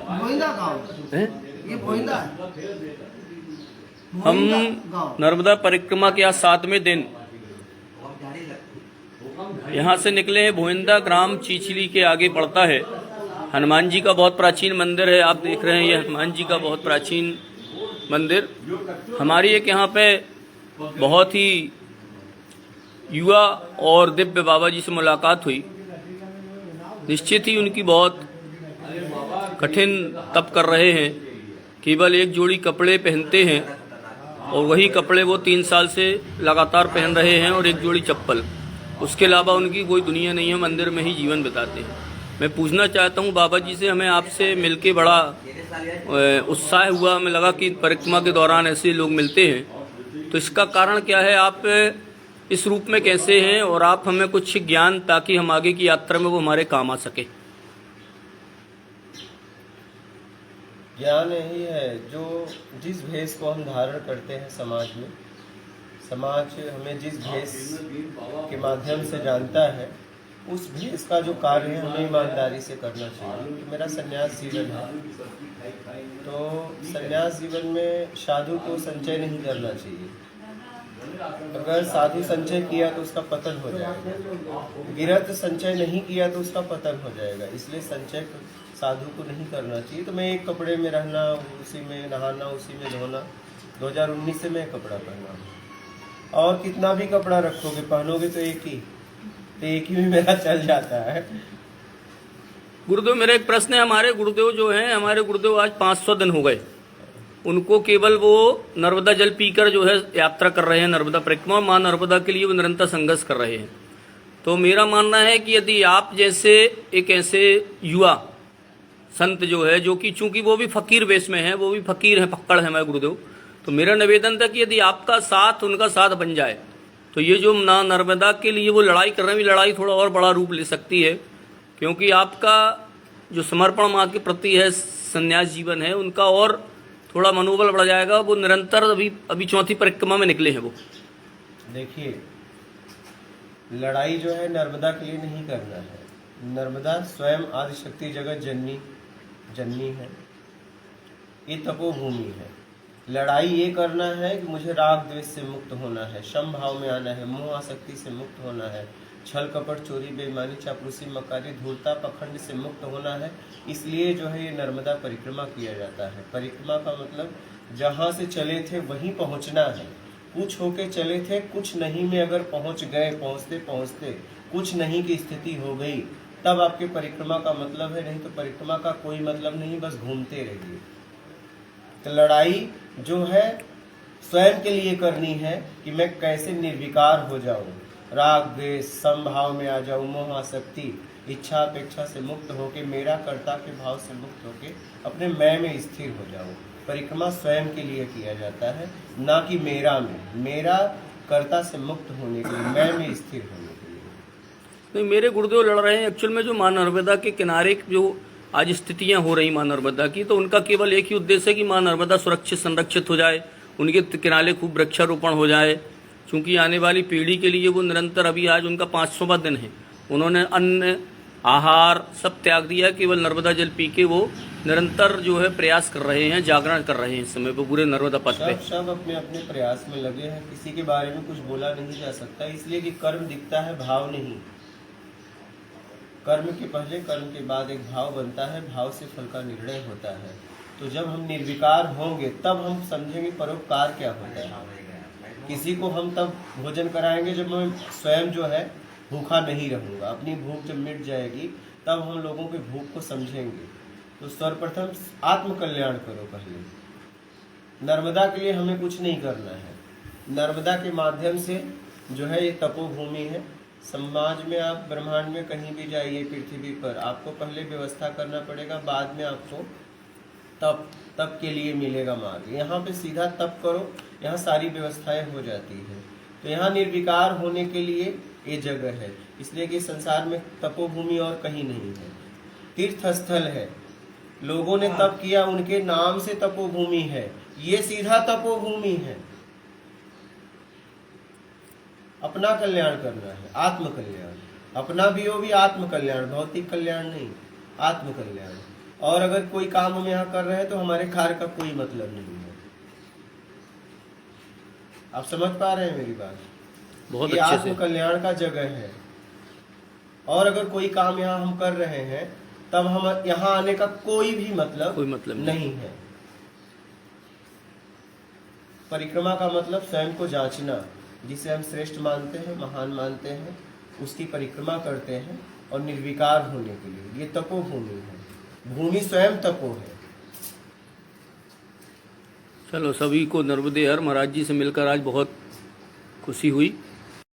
भोइंदा गाँव हैं? ये भोइंदा है। हम भोइंदा गाँव। नर्मदा परिक्रमा के आज 7वें दिन यहाँ से निकले हैं। भोइंदा ग्राम चीचली के आगे पड़ता है। हनुमान जी का बहुत प्राचीन मंदिर है। आप देख रहे हैं ये हनुमान जी का बहुत प्राचीन मंदिर। हमारी एक यहाँ पे बहुत ही युवा और दिव्य बाबा जी से मुलाकात हुई। निश्चित ही उनकी बहुत कठिन तप कर रहे हैं। केवल एक जोड़ी कपड़े पहनते हैं और वही कपड़े वो 3 साल से लगातार पहन रहे हैं और एक जोड़ी चप्पल। उसके अलावा उनकी कोई दुनिया नहीं है। मंदिर में ही जीवन बिताते हैं। मैं पूछना चाहता हूँ बाबा जी से, हमें आपसे मिलके बड़ा उत्साह हुआ। हमें लगा कि परिक्रमा के दौरान ऐसे लोग मिलते हैं, तो इसका कारण क्या है? आप इस रूप में कैसे हैं? और आप हमें कुछ ज्ञान, ताकि हम आगे की यात्रा में वो हमारे काम आ सके। ज्ञान यही है जो जिस भेष को हम धारण करते हैं समाज में, समाज हमें जिस भेष के माध्यम से जानता है, उस भेष का जो कार्य है हमें ईमानदारी से करना चाहिए। तो मेरा संन्यास जीवन है, तो संन्यास जीवन में साधु को संचय नहीं करना चाहिए। अगर साधु संचय किया तो उसका पतन हो जाएगा, गिरहस्थ संचय नहीं किया तो उसका पतन हो जाएगा। इसलिए संचय साधु को नहीं करना चाहिए। तो मैं एक कपड़े में रहना, उसी में नहाना, उसी में धोना। 2019 से मैं कपड़ा पहना, और कितना भी कपड़ा रखोगे पहनोगे तो एक ही में मेरा चल जाता है। गुरुदेव, मेरा एक प्रश्न है। हमारे गुरुदेव जो हैं, हमारे गुरुदेव आज 500 दिन हो गए, उनको केवल वो नर्मदा जल पीकर जो है यात्रा कर रहे हैं, नर्मदा परिक्रमा, माँ नर्मदा के लिए वो निरंतर संघर्ष कर रहे हैं। तो मेरा मानना है कि यदि आप जैसे एक ऐसे युवा संत जो है, जो कि चूंकि वो भी फकीर वेश में है, वो भी फकीर है, पक्कड़ है हमारे गुरुदेव, तो मेरा निवेदन था कि यदि आपका साथ उनका साथ बन जाए तो ये जो ना नर्मदा के लिए वो लड़ाई कर रहे हैं, लड़ाई थोड़ा और बड़ा रूप ले सकती है। क्योंकि आपका जो समर्पण माँ के प्रति है, संन्यास जीवन है, उनका और थोड़ा मनोबल बढ़ जाएगा। वो निरंतर अभी चौथी परिक्रमा में निकले हैं वो। देखिए, लड़ाई जो है नर्मदा के लिए नहीं करना है। नर्मदा स्वयं आदिशक्ति जगत जननी है, ये तपोभूमि है। लड़ाई ये करना है कि मुझे राग द्वेष से मुक्त होना है, सम भाव में आना है, मोह आसक्ति से मुक्त होना है, छल कपट चोरी बेईमानी चापलूसी मक्कारी धूर्ता पखंड से मुक्त होना है। इसलिए जो है ये नर्मदा परिक्रमा किया जाता है। परिक्रमा का मतलब जहाँ से चले थे वहीं पहुँचना है। कुछ होके चले थे, कुछ नहीं में अगर पहुँच गए, पहुँचते पहुँचते कुछ नहीं की स्थिति हो गई, तब आपके परिक्रमा का मतलब है। नहीं तो परिक्रमा का कोई मतलब नहीं, बस घूमते रहिए। तो लड़ाई जो है स्वयं के लिए करनी है कि मैं कैसे निर्विकार हो जाऊं, राग द्वेष समभाव में आ जाऊं, मोह आसक्ति इच्छा अपेक्षा से मुक्त होके, मेरा कर्ता के भाव से मुक्त होके अपने मैं में स्थिर हो जाऊं। परिक्रमा स्वयं के लिए किया जाता है, ना कि मेरा कर्ता से मुक्त होने के लिए, मैं में स्थिर होने के लिए। नहीं, मेरे गुरुदेव लड़ रहे हैं एक्चुअल में जो माँ नर्मदा के किनारे जो आज स्थितियां हो रही माँ नर्मदा की, तो उनका केवल एक ही उद्देश्य है कि माँ नर्मदा सुरक्षित संरक्षित हो जाए, उनके किनारे खूब वृक्षारोपण हो जाए। क्योंकि आने वाली पीढ़ी के लिए वो निरंतर, अभी आज उनका 500वां दिन है, उन्होंने अन्न आहार सब त्याग दिया, केवल नर्मदा जल पी के वो निरंतर जो है प्रयास कर रहे हैं, जागरण कर रहे हैं इस समय पे पूरे नर्मदा पथ पे। सब अपने अपने प्रयास में लगे हैं। किसी के बारे में कुछ बोला नहीं जा सकता, इसलिए कि कर्म दिखता है, भाव नहीं। कर्म के पहले, कर्म के बाद एक भाव बनता है, भाव से फल का निर्णय होता है। तो जब हम निर्विकार होंगे तब हम समझेंगे परोपकार क्या होता है। किसी को हम तब भोजन कराएंगे जब मैं स्वयं जो है भूखा नहीं रहूंगा। अपनी भूख जब मिट जाएगी तब हम लोगों के भूख को समझेंगे। तो सर्वप्रथम आत्म कल्याण करो पहले। नर्मदा के लिए हमें कुछ नहीं करना है। नर्मदा के माध्यम से जो है ये तपोभूमि है। समाज में आप ब्रह्मांड में कहीं भी जाइए पृथ्वी पर, आपको पहले व्यवस्था करना पड़ेगा, बाद में आपको तप के लिए मिलेगा मार्ग। यहाँ पे सीधा तप करो, यहाँ सारी व्यवस्थाएं हो जाती है। तो यहाँ निर्विकार होने के लिए ये जगह है। इसलिए कि संसार में तपोभूमि और कहीं नहीं है, तीर्थ स्थल है। लोगों ने तप किया, उनके नाम से तपोभूमि है। ये सीधा तपोभूमि है। अपना कल्याण करना है, आत्म कल्याण। अपना भी हो भी आत्म कल्याण, भौतिक कल्याण नहीं, आत्म कल्याण। और अगर कोई काम हम यहाँ कर रहे हैं तो हमारे कार्य का कोई मतलब नहीं है। आप समझ पा रहे हैं मेरी बात? बहुत ये अच्छे आत्म से। कल्याण का जगह है। और अगर कोई काम यहाँ हम कर रहे हैं तब हम यहाँ आने का कोई भी मतलब कोई मतलब नहीं है। परिक्रमा का मतलब स्वयं को जांचना, जिसे हम श्रेष्ठ मानते हैं, महान मानते हैं, उसकी परिक्रमा करते हैं और निर्विकार होने के लिए। ये तपोभूमि है, भूमि स्वयं तपो है। चलो, सभी को नर्मदे हर महाराज जी से मिलकर आज बहुत खुशी हुई।